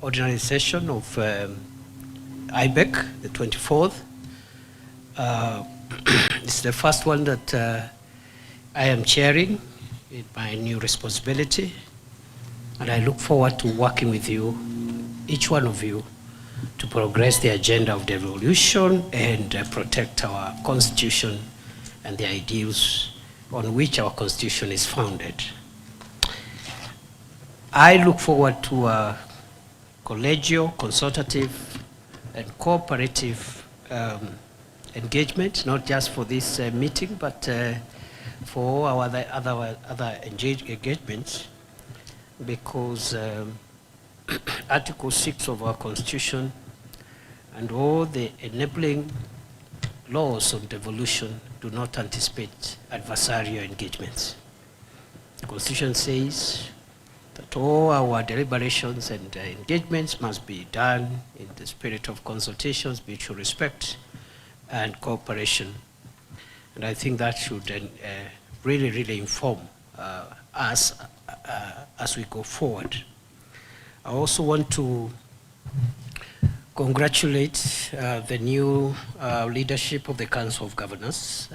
ordinary session of IEBC, the 24th. It's the first one that I am chairing in my new responsibility, and I look forward to working with you, each one of you, to progress the agenda of devolution and protect our constitution and the ideals on which our constitution is founded. I look forward to a collegial, consultative, and cooperative engagement, not just for this meeting, but for our other engagements, because Article 6 of our Constitution and all the enabling laws of devolution do not anticipate adversarial engagements. The Constitution says that all our deliberations and engagements must be done in the spirit of consultations, mutual respect, and cooperation. And I think that should really inform us as we go forward. I also want to congratulate the new leadership of the Council of Governors,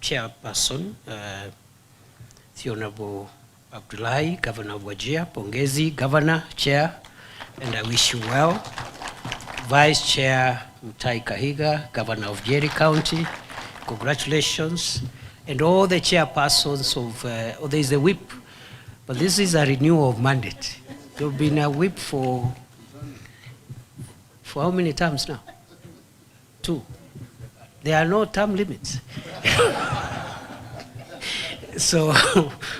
Chairperson, the Honorable Abdullahi, Governor of Wajir, Pongezi, Governor, Chair, and I wish you well. Vice Chair Mutai Kahiga, Governor of Jerry County, congratulations. And all the chairpersons of, there's a whip, but this is a renewal of mandate. There's been a whip for how many terms now? 2. There are no term limits. So,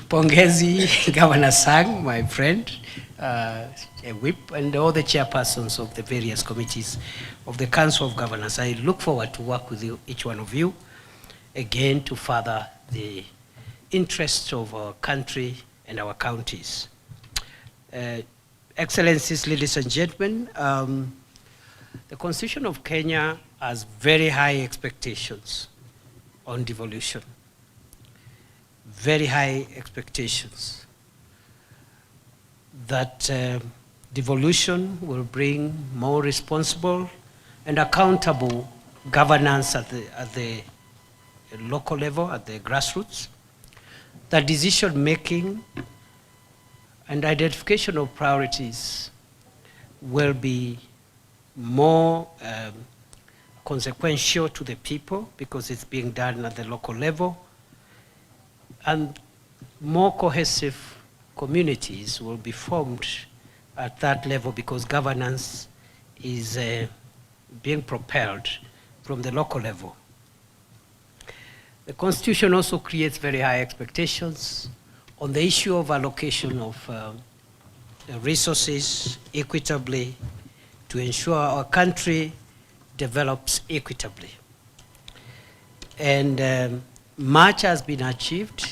Pongezi, Governor Sang, my friend, a whip, and all the chairpersons of the various committees of the Council of Governors. I look forward to work with you, each one of you, again to further the interests of our country and our counties. Excellencies, ladies and gentlemen, the Constitution of Kenya has very high expectations on devolution. Very high expectations that devolution will bring more responsible and accountable governance at the local level, at the grassroots, that decision making and identification of priorities will be more consequential to the people because it's being done at the local level, and more cohesive communities will be formed at that level because governance is being propelled from the local level. The Constitution also creates very high expectations on the issue of allocation of resources equitably to ensure our country develops equitably. And much has been achieved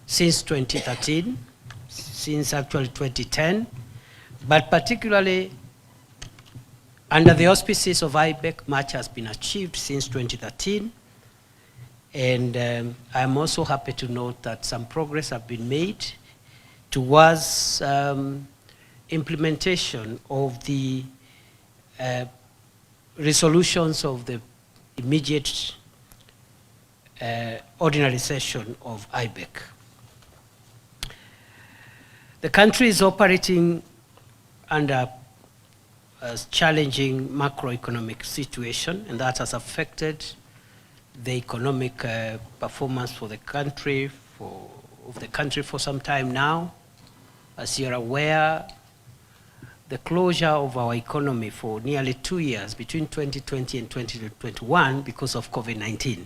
since 2013, since actually 2010, but particularly under the auspices of IEBC, much has been achieved since 2013. And I'm also happy to note that some progress have been made towards implementation of the resolutions of the immediate ordinary session of IEBC. The country is operating under a challenging macroeconomic situation, and that has affected the economic performance for the country, for some time now. As you're aware, the closure of our economy for nearly 2 years, between 2020 and 2021, because of COVID-19,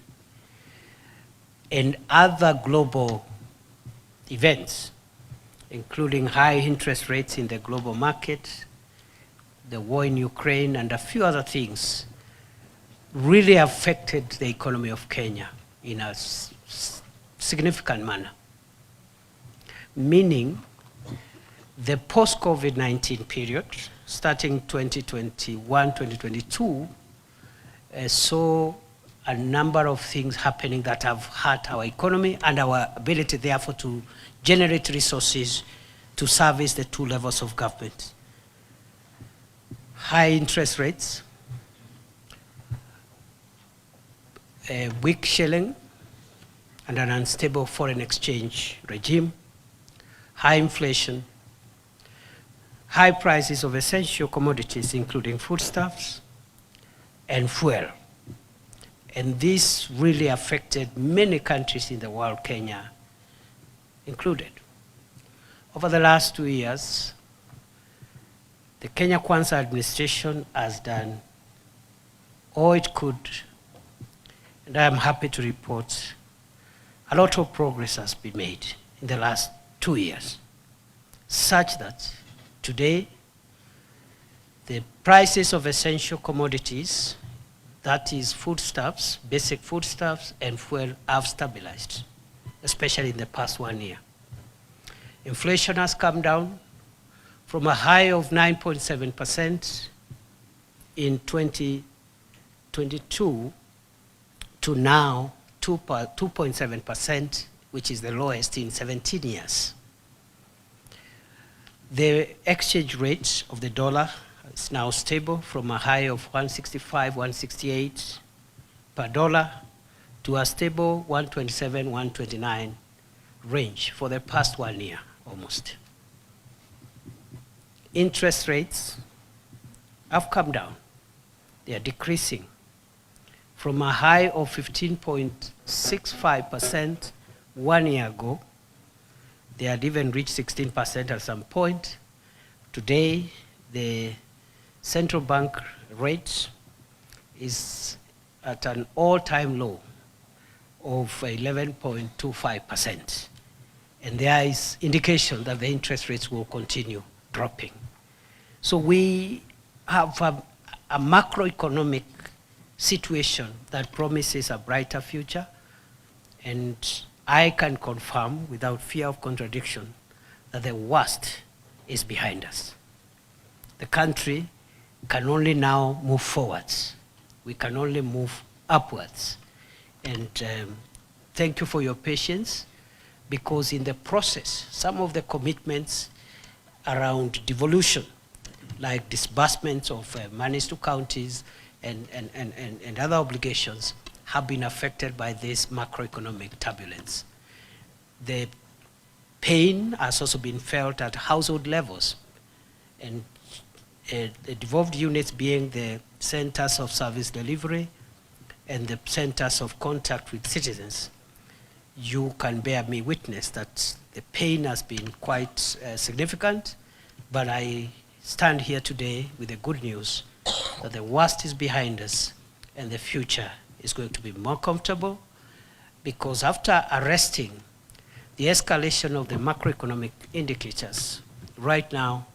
and other global events, including high interest rates in the global market, the war in Ukraine, and a few other things, really affected the economy of Kenya in a significant manner. Meaning, the post-COVID-19 period, starting 2021, 2022, saw a number of things happening that have hurt our economy and our ability, therefore, to generate resources to service the 2 levels of government, high interest rates, a weak shilling, and an unstable foreign exchange regime, high inflation, high prices of essential commodities, including foodstuffs and fuel. And this really affected many countries in the world, Kenya included. Over the last 2 years, the Kenya Kwanza administration has done all it could, and I am happy to report a lot of progress has been made in the last 2 years, such that today the prices of essential commodities, that is foodstuffs, basic foodstuffs and fuel, have stabilized, especially in the past 1 year. Inflation has come down from a high of 9.7% in 2022 to now 2.7%, which is the lowest in 17 years. The exchange rate of the dollar is now stable from a high of 165, 168 per dollar to a stable 127, 129 range for the past 1 year almost. Interest rates have come down. They are decreasing from a high of 15.65% 1 year ago. They had even reached 16% at some point. Today, the central bank rate is at an all-time low of 11.25%. And there is indication that the interest rates will continue dropping. So we have a macroeconomic situation that promises a brighter future, and I can confirm without fear of contradiction that the worst is behind us. The country can only now move forwards. We can only move upwards. And thank you for your patience, because in the process, some of the commitments around devolution, like disbursements of monies to counties and other obligations, have been affected by this macroeconomic turbulence. The pain has also been felt at household levels, and the devolved units being the centers of service delivery and the centers of contact with citizens. You can bear me witness that the pain has been quite significant, but I stand here today with the good news that the worst is behind us and the future is going to be more comfortable, because after arresting the escalation of the macroeconomic indicators, right now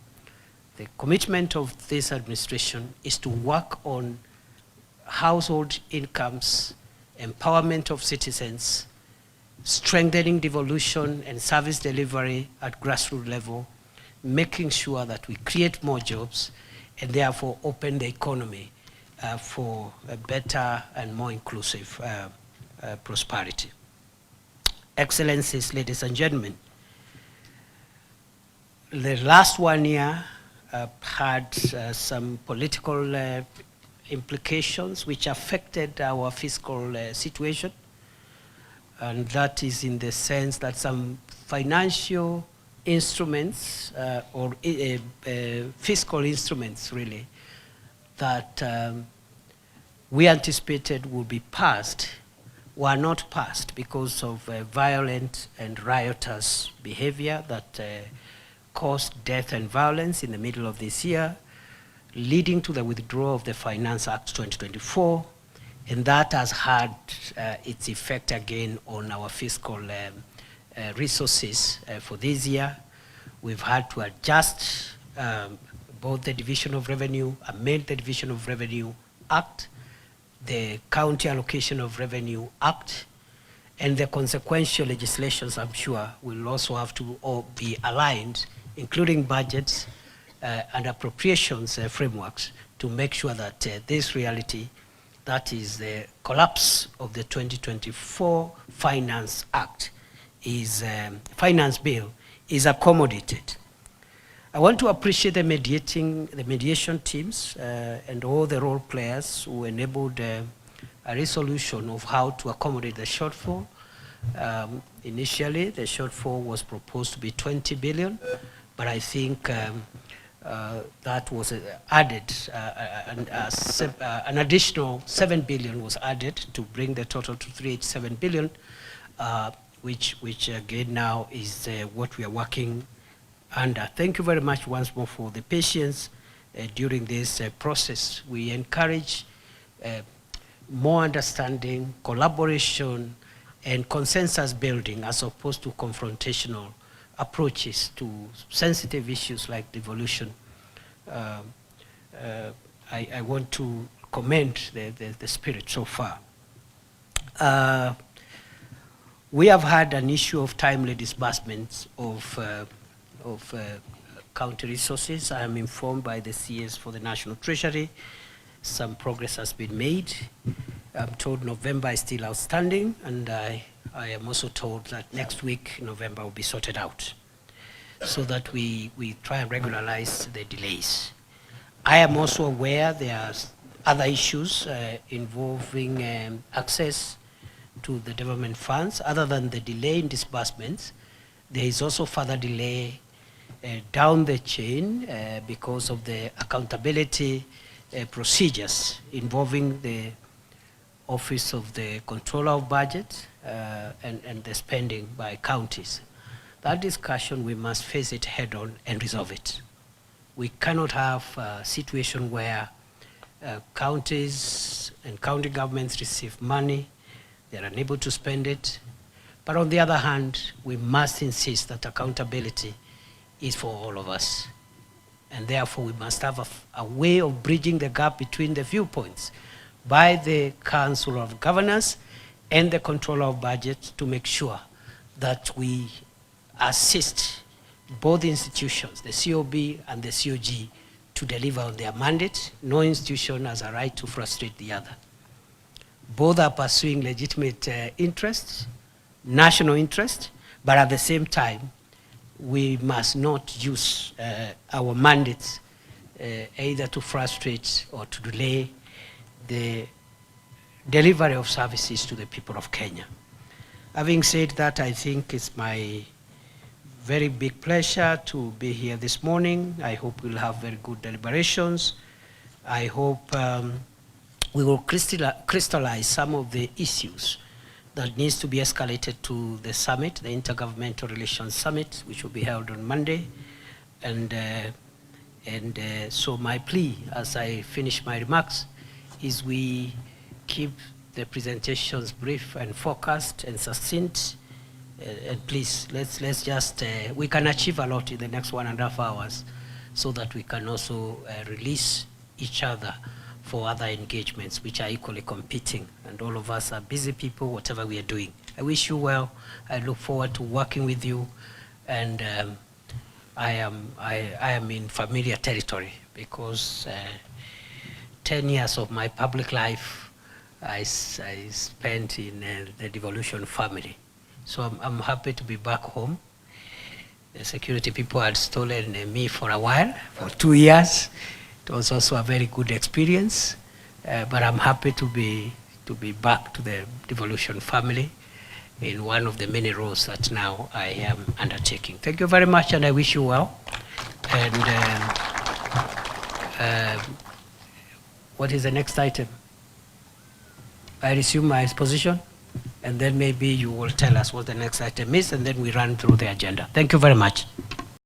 the commitment of this administration is to work on household incomes, empowerment of citizens, strengthening devolution and service delivery at grassroots level, making sure that we create more jobs and therefore open the economy for a better and more inclusive prosperity. Excellencies, ladies and gentlemen, the last 1 year had some political implications which affected our fiscal situation. And that is in the sense that some financial instruments or fiscal instruments really that we anticipated would be passed were not passed because of violent and riotous behavior that caused death and violence in the middle of this year, leading to the withdrawal of the Finance Act 2024. And that has had its effect again on our fiscal resources for this year. We've had to adjust both the Division of Revenue, amend the Division of Revenue Act, the County Allocation of Revenue Act, and the consequential legislations, I'm sure, will also have to all be aligned, including budgets and appropriations frameworks, to make sure that this reality, that is the collapse of the 2024 Finance Act, Finance Bill, is accommodated. I want to appreciate the mediation teams and all the role players who enabled a resolution of how to accommodate the shortfall. Initially, the shortfall was proposed to be 20 billion, but I think that was added, an additional 7 billion was added to bring the total to 387 billion, which again now is what we are working under. Thank you very much once more for the patience during this process. We encourage more understanding, collaboration, and consensus building as opposed to confrontational approaches to sensitive issues like devolution. I want to commend the spirit so far. We have had an issue of timely disbursements of county resources. I am informed by the CS for the National Treasury. Some progress has been made. I'm told November is still outstanding, and I am also told that next week, November, will be sorted out so that we try and regularize the delays. I am also aware there are other issues involving access to the development funds. Other than the delay in disbursements, there is also further delay down the chain because of the accountability procedures involving the Office of the Controller of Budget and the spending by counties. That discussion, we must face it head on and resolve it. We cannot have a situation where counties and county governments receive money, they're unable to spend it. But on the other hand, we must insist that accountability is for all of us. And therefore, we must have a way of bridging the gap between the viewpoints by the Council of Governors and the Controller of Budget to make sure that we assist both institutions, the COB and the COG, to deliver on their mandate. No institution has a right to frustrate the other. Both are pursuing legitimate interests, national interest, but at the same time, we must not use our mandates either to frustrate or to delay the delivery of services to the people of Kenya. Having said that, I think it's my very big pleasure to be here this morning. I hope we'll have very good deliberations. I hope we will crystallize some of the issues that needs to be escalated to the summit, the Intergovernmental Relations Summit, which will be held on Monday. And so my plea, as I finish my remarks, is we keep the presentations brief and focused and succinct. And please, let's just, we can achieve a lot in the next 1.5 hours so that we can also release each other for other engagements which are equally competing. And all of us are busy people, whatever we are doing. I wish you well. I look forward to working with you. And I am in familiar territory because 10 years of my public life I spent in the Devolution family. So I'm happy to be back home. The security people had stolen me for a while, for 2 years. It was also a very good experience, but I'm happy to be back to the Devolution family in one of the many roles that now I am undertaking. Thank you very much, and I wish you well. And what is the next item? I resume my position, and then maybe you will tell us what the next item is, and then we run through the agenda. Thank you very much.